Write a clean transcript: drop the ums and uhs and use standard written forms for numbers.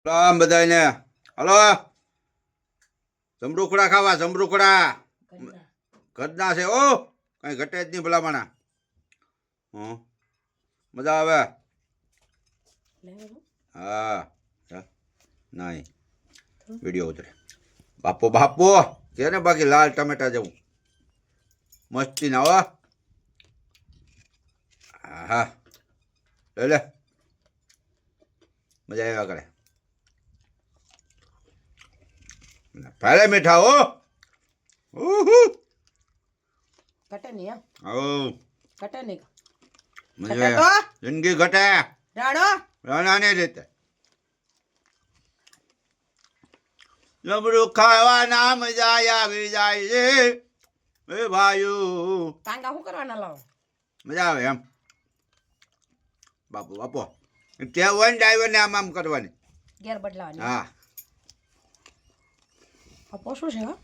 રામ બધાને હલો જમરૂખડા ખાવા જમરૂખડા ઘરના છે ઓ કઈ ઘટે જ નહીં ભલામણા મજા આવે હા નહીં વિડીયો ઉતરે બાપો બાપો કે ને બાકી લાલ ટમેટા જેવું મસ્તી ના હો હા લે મજા આવ્યા કરે પહેલે મીઠા હો ઘટે નહીં ઘટે નહીં જિંદગી ઘટે રાણો રાણા ને રીતે જમરૂ ખાવાના મજા આવી જાય છે એ ભાઈ ટાંગા શું કરવાના લાવો મજા આવે એમ બાપુ બાપો ત્યાં હોય ને ડ્રાઈવર ને આમ આમ કરવાની ગેર બદલાવાની હા પોસું છે હા